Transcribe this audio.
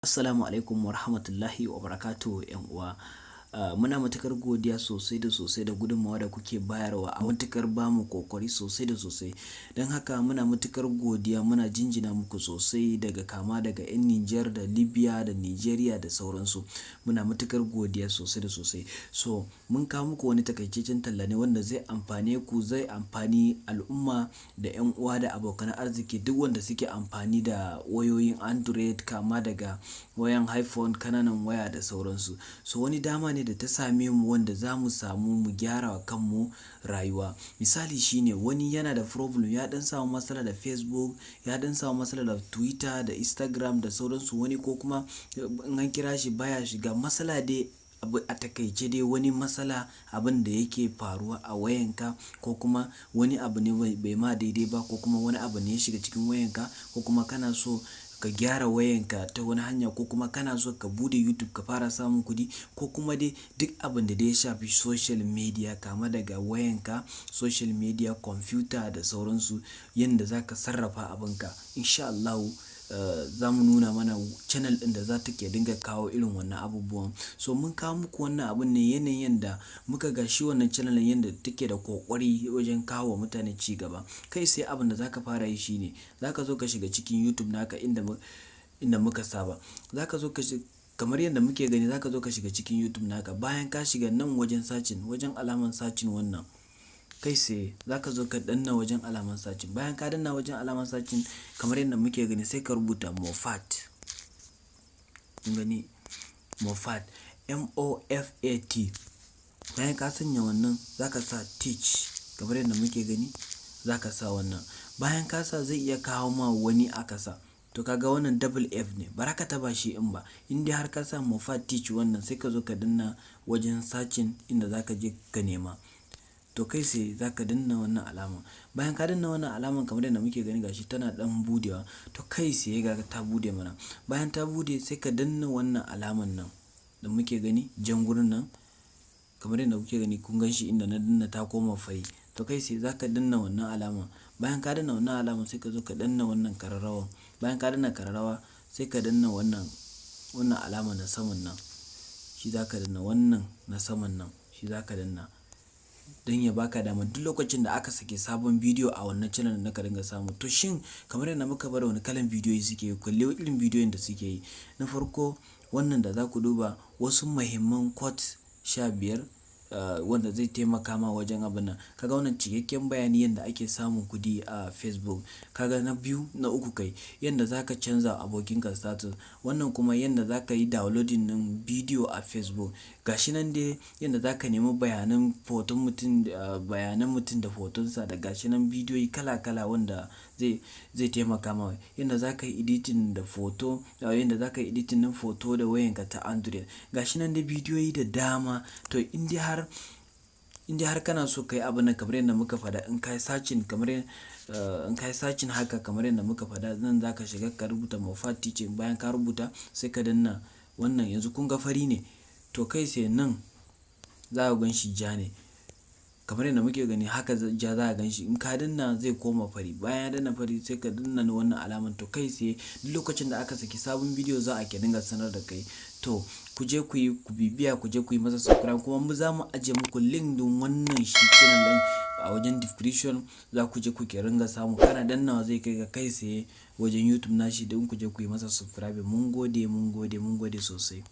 Assalamu alaikum wa rahmatullahi wa barakatuhu ‘yan uwa. Muna matukar godiya sosai da sosai da gudunmawa da kuke bayarwa a matukar bamu kokari sosai da sosai. Don haka muna matukar godiya, muna jinjina muku sosai daga 'yan Nijar da Libya da Nigeria da sauransu. Muna matukar godiya sosai da sosai. So mun kawo muku wani takaitaccen talla ne wanda zai amfane ku, zai amfani al'umma da 'yan uwa da abokan arziki duk wanda suke amfani da wayoyin Android, kama daga wayan iPhone, kananan waya da sauransu. So wani dama ne da ta same mu wanda za mu samu mu gyara wa kanmu rayuwa. Misali shine wani yana da problem, ya dan samu matsala da Facebook, ya dan samu matsala da Twitter da Instagram da sauransu. Wani ko kuma in an kira shi baya shiga. Matsala dai a takaice dai wani matsala abin da yake faruwa a wayanka, ko kuma wani abu ne bai ma daidai ba, ko kuma wani abu ne ya shiga cikin wayanka, ko kuma kana so ka gyara wayanka ta wani hanya, ko kuma kana so ka bude YouTube ka fara samun kuɗi, ko kuma dai duk abin da ya shafi social media, kama daga wayanka, social media, computer da sauransu, yanda zaka sarrafa abinka. Insha Allah za mu nuna mana channel ɗin da za ta ke dinga kawo irin wannan abubuwan. So mun kawo muku wannan abun ne yanayin da muka ga shi wannan channel yanda take da kokari wajen kawo wa mutane ci gaba. Kai sai abin da zaka fara yi shine zaka zo ka shiga cikin YouTube naka inda muka saba. Zaka zo ka kamar yadda muke gani, zaka zo ka shiga cikin YouTube naka. Bayan ka shiga nan wajen searching, wajen alaman searching wannan, kai sai zaka zo ka danna wajen alaman searching. Bayan ka danna wajen alaman searching kamar yadda muke gani, sai ka rubuta Mofat. Kun gani Mofat, M-O-F-A-T. Bayan ka sanya wannan zaka sa teach kamar yadda muke gani, zaka sa wannan. Bayan ka sa zai iya kawo ma wani a kasa. To kaga wannan double F ne, baraka taba shi in ba. In dai har ka sa Mofat teach wannan, sai ka zo ka danna wajen searching inda zaka je ka nema. To kai sai zaka danna wannan alaman. Bayan ka danna wannan alaman kamar yadda muke gani gashi tana dan budewa. To kai sai ga ta bude mana. Bayan ta bude sai ka danna wannan alaman nan da muke gani, jan gurin nan kamar yadda kuke gani, kun ganshi inda na danna ta koma fari. To kai sai zaka danna wannan alaman. Bayan ka danna wannan alaman sai ka zo ka danna wannan kararrawan. Bayan ka danna kararrawa sai ka danna wannan alama na saman nan. Shi zaka danna wannan na saman nan. Shi zaka danna don ya baka dama duk lokacin da aka sake sabon bidiyo a wannan channel da ka dinga samu. To shin kamar yadda muka bada wani kalan bidiyoyi suke yi, kalle irin bidiyoyin da suke yi. Na farko wannan da za ku duba wasu muhimman quotes 15 wanda zai taimaka ma wajen abin nan. Kaga wannan cikakken bayani yanda ake samun kuɗi a Facebook. Kaga na biyu, na uku kai, yanda zaka canza abokinka status. Wannan kuma yanda zaka yi downloading din bidiyo a Facebook. Gashi nan dai yanda zaka nemi bayanan mutum da fotonsa, da gashi nan bidiyoyi kala kala wanda zai taimaka ma. Yanda zaka yi editing da foto, yanda zaka yi editing din foto da wayanka ta Android. Gashi nan dai bidiyoyi da dama. To in dai har kana so kai abin nan kamar yadda muka faɗa, in kai searching haka kamar yadda muka faɗa, nan zaka shiga ka rubuta Mofat teaching. Bayan ka rubuta sai ka danna wannan, yanzu kun ga fari ne. To kai sai nan za ka ganshi ja ne kamar yadda muke gani, haka ja za ka ganshi. In ka danna zai koma fari. Bayan ya danna fari sai ka danna wannan alaman. To kai sai duk lokacin da aka saki sabon bidiyo za a ke dinga sanar da kai. To ku je ku bibiya, ku je ku yi masa subscribe, kuma mu za mu ajiye muku link din wannan shi channel din a wajen description. Za ku je ku ke ringa samu, kana dannawa zai kai ga kai sai wajen YouTube nashi, don ku je ku yi masa subscribe. Mun gode sosai.